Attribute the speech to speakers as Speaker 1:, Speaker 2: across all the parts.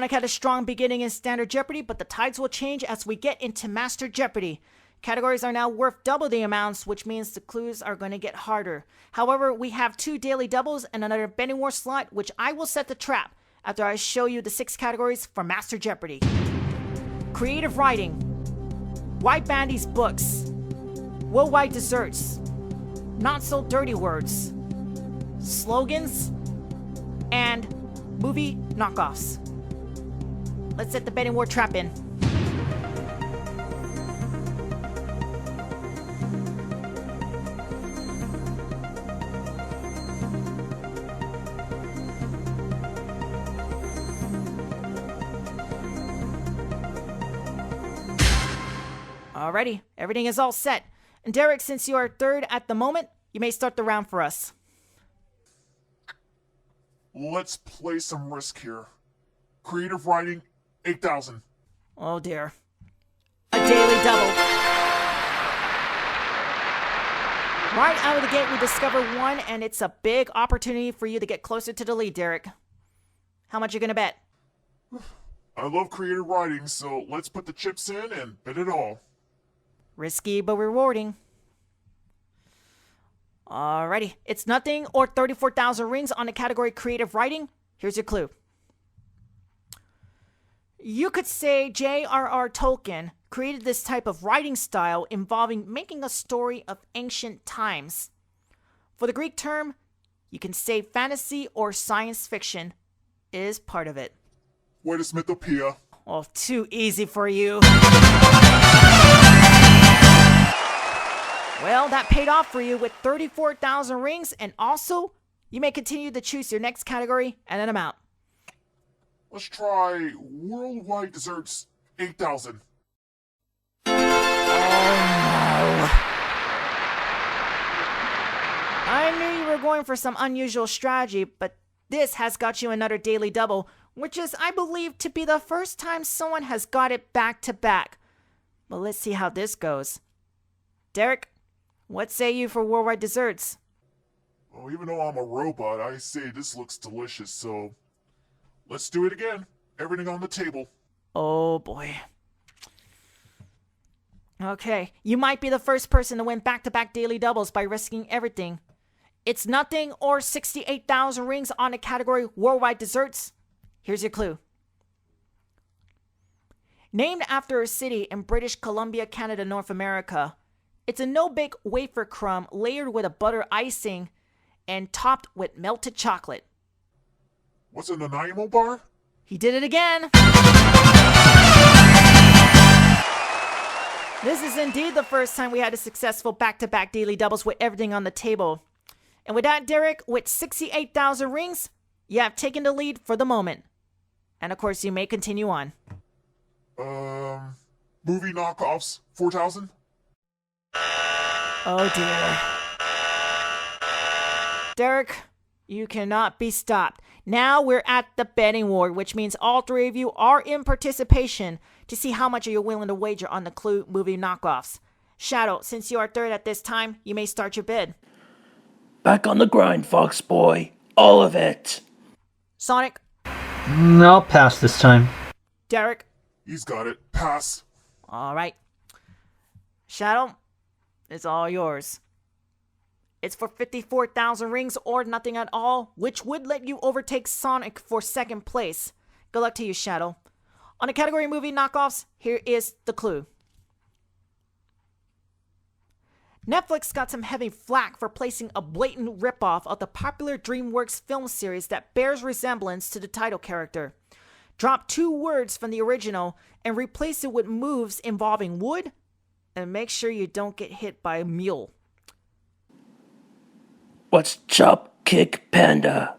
Speaker 1: Sonic had a strong beginning in Standard Jeopardy, but the tides will change as we get into Master Jeopardy. Categories are now worth double the amounts, which means the clues are going to get harder. However, we have 2 daily doubles and another Betting War slot, which I will set the trap after I show you the 6 categories for Master Jeopardy. Creative Writing, White Bandy's Books, Worldwide Desserts, Not So Dirty Words, Slogans, and Movie Knockoffs. Let's set the Betting War trap in. Alrighty, everything is all set. And Derek, since you are third at the moment, you may start the round for us.
Speaker 2: Let's play some risk here. Creative Writing, 8,000.
Speaker 1: Oh dear. A daily double. Right out of the gate, we discover 1, and it's a big opportunity for you to get closer to the lead, Derek. How much you gonna bet?
Speaker 2: I love creative writing, so let's put the chips in and bet it all.
Speaker 1: Risky but rewarding. Alrighty, it's nothing or 34,000 rings on the category Creative Writing. Here's your clue. You could say J.R.R. Tolkien created this type of writing style involving making a story of ancient times. For the Greek term, you can say fantasy or science fiction is part of it.
Speaker 2: Way to Smithopoeia.
Speaker 1: Oh, too easy for you. Well, that paid off for you with 34,000 rings, and also, you may continue to choose your next category and an amount.
Speaker 2: Let's try Worldwide Desserts, 8,000.
Speaker 1: Oh no. I knew you were going for some unusual strategy, but this has got you another daily double, which is, I believe, to be the first time someone has got it back to back. But let's see how this goes. Derek, what say you for Worldwide Desserts?
Speaker 2: Oh, even though I'm a robot, I say this looks delicious, so let's do it again. Everything on the table.
Speaker 1: Oh boy. Okay, you might be the first person to win back-to-back daily doubles by risking everything. It's nothing or 68,000 rings on the category Worldwide Desserts. Here's your clue. Named after a city in British Columbia, Canada, North America, it's a no-bake wafer crumb layered with a butter icing and topped with melted chocolate.
Speaker 2: What's a Nanaimo bar?
Speaker 1: He did it again. This is indeed the first time we had a successful back-to-back daily doubles with everything on the table. And with that, Derek, with 68,000 rings, you have taken the lead for the moment. And of course, you may continue on.
Speaker 2: Movie Knockoffs, 4,000.
Speaker 1: Oh dear. Derek, you cannot be stopped. Now we're at the betting war, which means all 3 of you are in participation to see how much are you willing to wager on the Clue Movie Knockoffs. Shadow, since you are third at this time, you may start your bid.
Speaker 3: Back on the grind, Fox Boy. All of it.
Speaker 1: Sonic?
Speaker 4: I'll pass this time.
Speaker 1: Derek?
Speaker 2: He's got it. Pass.
Speaker 1: Alright. Shadow, it's all yours. It's for 54,000 rings or nothing at all, which would let you overtake Sonic for second place. Good luck to you, Shadow. On the category Movie Knockoffs, here is the clue. Netflix got some heavy flack for placing a blatant ripoff of the popular DreamWorks film series that bears resemblance to the title character. Drop 2 words from the original and replace it with moves involving wood, and make sure you don't get hit by a mule.
Speaker 3: What's Chop Kick Panda?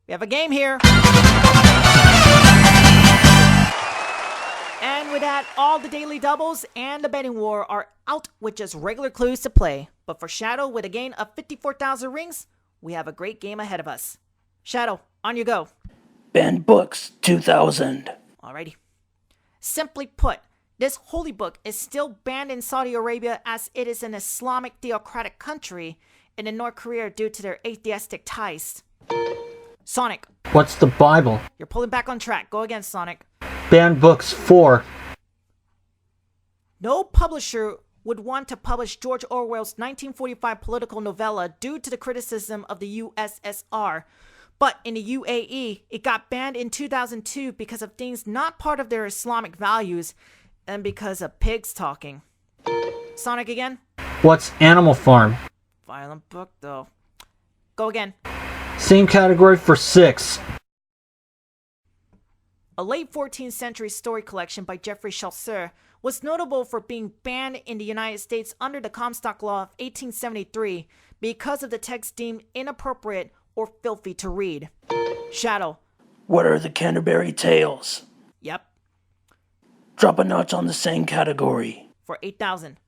Speaker 1: We have a game here. And with that, all the daily doubles and the betting war are out with just regular clues to play. But for Shadow, with a gain of 54,000 rings, we have a great game ahead of us. Shadow, on you go.
Speaker 3: Banned Books, 2,000.
Speaker 1: Alrighty. Simply put, this holy book is still banned in Saudi Arabia as it is an Islamic theocratic country and in North Korea due to their atheistic ties. Sonic,
Speaker 4: What's the Bible?
Speaker 1: you're pulling back on track. Go again, Sonic.
Speaker 4: Banned books 4.
Speaker 1: No publisher would want to publish George Orwell's 1945 political novella due to the criticism of the USSR. But in the UAE, it got banned in 2002 because of things not part of their Islamic values and because of pigs talking. Sonic again?
Speaker 4: What's Animal Farm?
Speaker 1: Violent book, though. Go again.
Speaker 4: Same category for 6.
Speaker 1: A late 14th century story collection by Geoffrey Chaucer was notable for being banned in the United States under the Comstock Law of 1873 because of the text deemed inappropriate or filthy to read. Shadow.
Speaker 3: What are the Canterbury Tales?
Speaker 1: Yep.
Speaker 3: Drop a notch on the same category.
Speaker 1: For 8,000.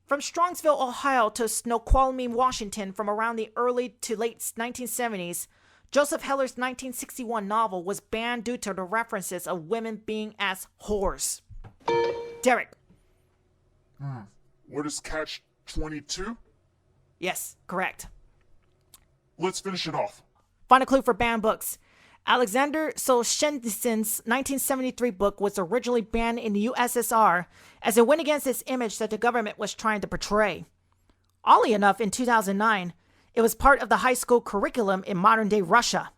Speaker 1: From Strongsville, Ohio to Snoqualmie, Washington from around the early to late 1970s, Joseph Heller's 1961 novel was banned due to the references of women being as whores. Derek.
Speaker 2: What is Catch 22?
Speaker 1: Yes, correct.
Speaker 2: Let's finish it off.
Speaker 1: Final clue for banned books. Alexander Solzhenitsyn's 1973 book was originally banned in the USSR as it went against its image that the government was trying to portray. Oddly enough, in 2009, it was part of the high school curriculum in modern-day Russia.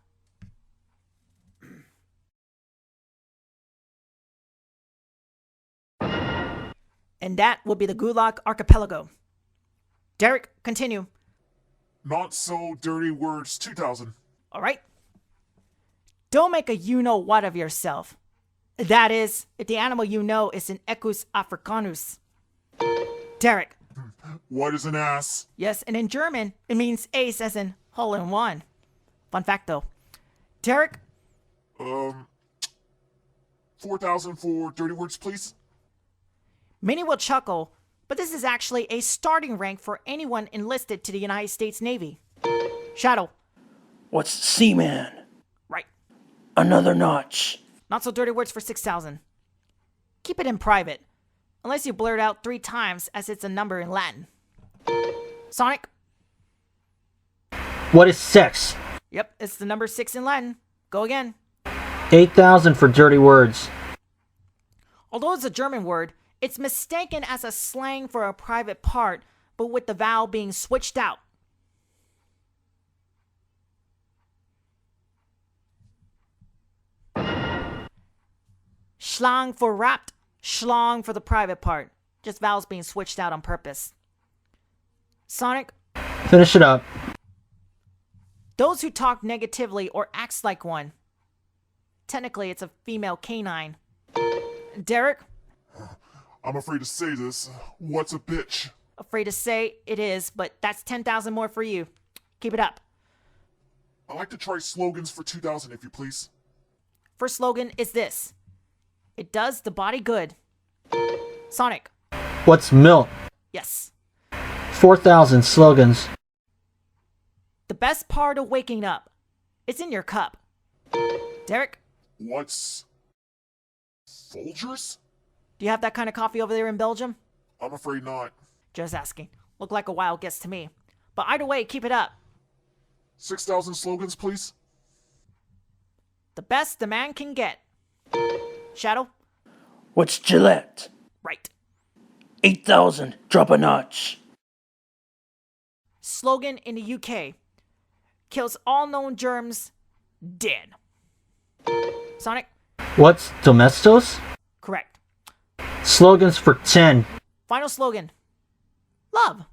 Speaker 1: And that will be the Gulag Archipelago. Derek, continue.
Speaker 2: Not So Dirty Words 2000.
Speaker 1: All right? Don't make a you-know-what of yourself. That is, if the animal you know is an Equus africanus. Derek.
Speaker 2: What is an ass?
Speaker 1: Yes, and in German, it means ace as in hole in one. Fun fact, though. Derek.
Speaker 2: 4,000 for Dirty Words, please.
Speaker 1: Many will chuckle, but this is actually a starting rank for anyone enlisted to the United States Navy. Shadow.
Speaker 3: What's Seaman?
Speaker 1: Right.
Speaker 3: Another notch.
Speaker 1: Not so dirty words for 6,000. Keep it in private, unless you blurt out 3 times as it's a number in Latin. Sonic.
Speaker 4: What is sex?
Speaker 1: Yep, it's the number 6 in Latin. Go again.
Speaker 4: 8,000 for dirty words.
Speaker 1: Although it's a German word, it's mistaken as a slang for a private part, but with the vowel being switched out. Schlang for wrapped, schlong for the private part. Just vowels being switched out on purpose. Sonic.
Speaker 4: Finish it up.
Speaker 1: Those who talk negatively or acts like one. Technically, it's a female canine. Derek.
Speaker 2: I'm afraid to say this. What's a bitch?
Speaker 1: Afraid to say it is, but that's 10,000 more for you. Keep it up.
Speaker 2: I'd like to try slogans for 2,000 if you please.
Speaker 1: First slogan is this. It does the body good. Sonic.
Speaker 4: What's milk?
Speaker 1: Yes.
Speaker 4: 4,000 slogans.
Speaker 1: The best part of waking up. It's in your cup. Derek.
Speaker 2: What's Folgers?
Speaker 1: Do you have that kind of coffee over there in Belgium?
Speaker 2: I'm afraid not.
Speaker 1: Just asking. Look like a wild guess to me. But either way, keep it up.
Speaker 2: 6,000 slogans, please.
Speaker 1: The best the man can get. Shadow?
Speaker 3: What's Gillette?
Speaker 1: Right.
Speaker 3: 8,000. Drop a notch.
Speaker 1: Slogan in the UK. Kills all known germs dead. Sonic?
Speaker 4: What's domestos?
Speaker 1: Correct.
Speaker 4: Slogans for 10.
Speaker 1: Final slogan. Love.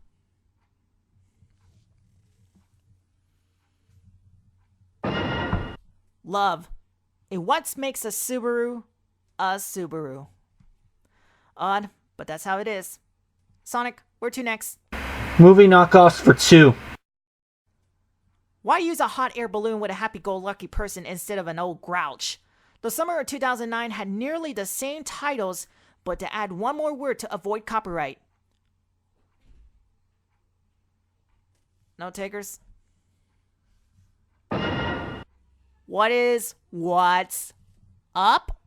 Speaker 1: Love. And what makes a Subaru a Subaru? Odd, but that's how it is. Sonic, where to next?
Speaker 4: Movie knockoffs for 2.
Speaker 1: Why use a hot air balloon with a happy-go-lucky person instead of an old grouch? The summer of 2009 had nearly the same titles, but to add one more word to avoid copyright. No takers? What's up?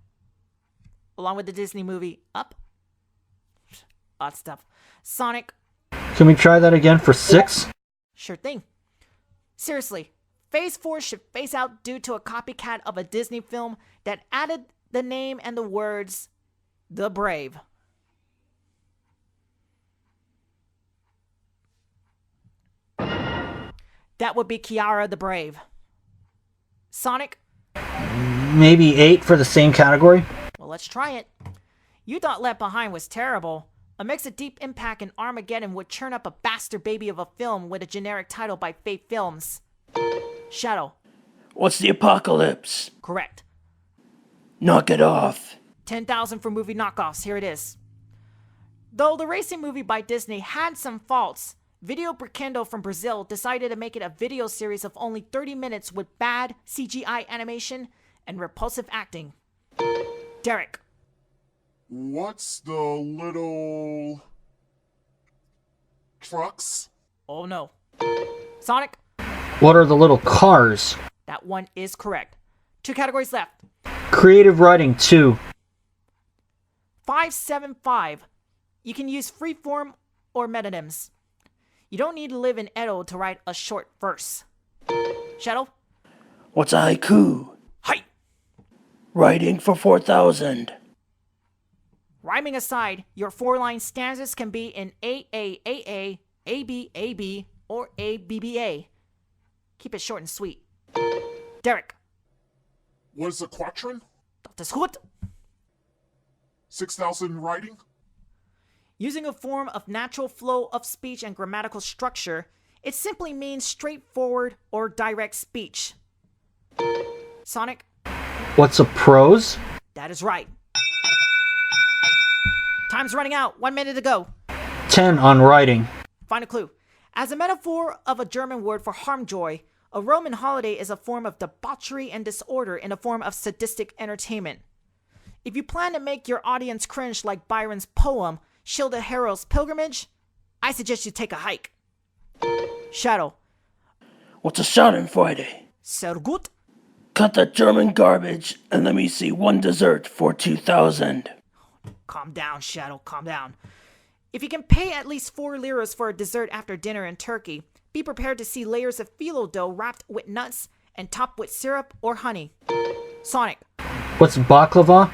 Speaker 1: Along with the Disney movie Up? Odd stuff. Sonic.
Speaker 4: Can we try that again for 6?
Speaker 1: Sure thing. Seriously, Phase 4 should phase out due to a copycat of a Disney film that added the name and the words, The Brave. That would be Kiara the Brave. Sonic?
Speaker 4: Maybe 8 for the same category?
Speaker 1: Well, let's try it. You thought Left Behind was terrible. A mix of Deep Impact and Armageddon would churn up a bastard baby of a film with a generic title by Faith Films. Shadow.
Speaker 3: What's the apocalypse?
Speaker 1: Correct.
Speaker 3: Knock it off.
Speaker 1: 10,000 for movie knockoffs. Here it is. Though the racing movie by Disney had some faults, Video Brickendo from Brazil decided to make it a video series of only 30 minutes with bad CGI animation and repulsive acting. Derek.
Speaker 2: What's the little trucks?
Speaker 1: Oh no. Sonic.
Speaker 4: What are the little cars?
Speaker 1: That one is correct. 2 categories left.
Speaker 4: Creative writing 2.
Speaker 1: 575. You can use freeform or metonyms. You don't need to live in Edo to write a short verse. Shadow.
Speaker 3: What's a haiku?
Speaker 1: Hi.
Speaker 3: Writing for 4,000.
Speaker 1: Rhyming aside, your 4-line stanzas can be in AAAA, ABAB, or ABBA. Keep it short and sweet. Derek.
Speaker 2: What is a quatrain?
Speaker 1: Dat is goed.
Speaker 2: 6,000 writing?
Speaker 1: Using a form of natural flow of speech and grammatical structure, it simply means straightforward or direct speech. Sonic.
Speaker 4: What's a prose?
Speaker 1: That is right. Time's running out. 1 minute to go.
Speaker 4: 10 on writing.
Speaker 1: Final clue. As a metaphor of a German word for harmjoy, a Roman holiday is a form of debauchery and disorder in a form of sadistic entertainment. If you plan to make your audience cringe like Byron's poem, Shield the Hero's Pilgrimage, I suggest you take a hike. Shadow.
Speaker 3: What's a Schadenfreude?
Speaker 1: Sehr gut.
Speaker 3: Cut that German garbage and let me see one dessert for 2,000.
Speaker 1: Calm down, Shadow, calm down. If you can pay at least 4 liras for a dessert after dinner in Turkey, be prepared to see layers of phyllo dough wrapped with nuts and topped with syrup or honey. Sonic.
Speaker 4: What's baklava?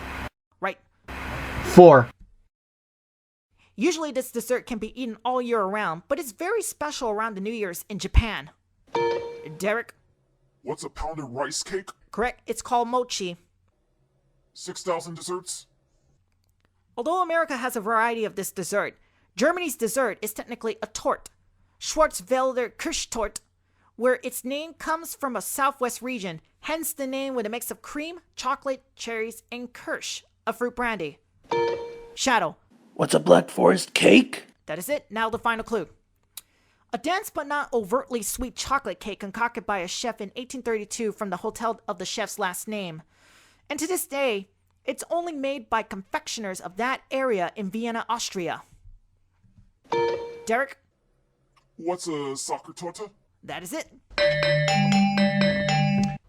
Speaker 1: Right.
Speaker 4: 4.
Speaker 1: Usually this dessert can be eaten all year around, but it's very special around the New Year's in Japan. Derek.
Speaker 2: What's a pounded rice cake?
Speaker 1: Correct, it's called mochi.
Speaker 2: 6,000 desserts?
Speaker 1: Although America has a variety of this dessert, Germany's dessert is technically a tort, Schwarzwälder Kirschtorte, where its name comes from a southwest region, hence the name with a mix of cream, chocolate, cherries, and Kirsch, a fruit brandy. Shadow.
Speaker 3: What's a Black Forest cake?
Speaker 1: That is it. Now the final clue. A dense but not overtly sweet chocolate cake concocted by a chef in 1832 from the hotel of the chef's last name. And to this day, it's only made by confectioners of that area in Vienna, Austria. Derek?
Speaker 2: What's a soccer torta?
Speaker 1: That is it.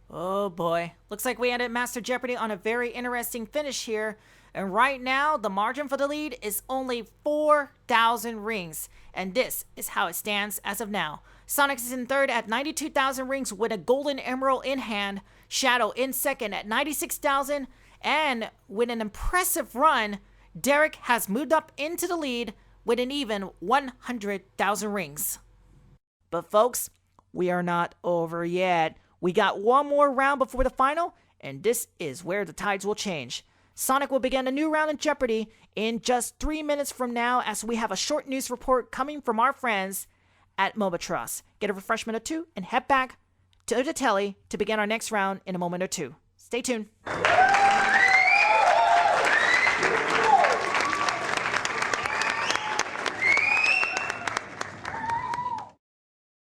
Speaker 1: Oh boy. Looks like we ended Master Jeopardy on a very interesting finish here. And right now, the margin for the lead is only 4,000 rings. And this is how it stands as of now. Sonic is in third at 92,000 rings with a golden emerald in hand. Shadow in second at 96,000. And with an impressive run, Derek has moved up into the lead with an even 100,000 rings. But folks, we are not over yet. We got one more round before the final, and this is where the tides will change. Sonic will begin a new round in Jeopardy in just 3 minutes from now as we have a short news report coming from our friends at Mobatros. Get a refreshment or two and head back to the telly to begin our next round in a moment or two. Stay tuned.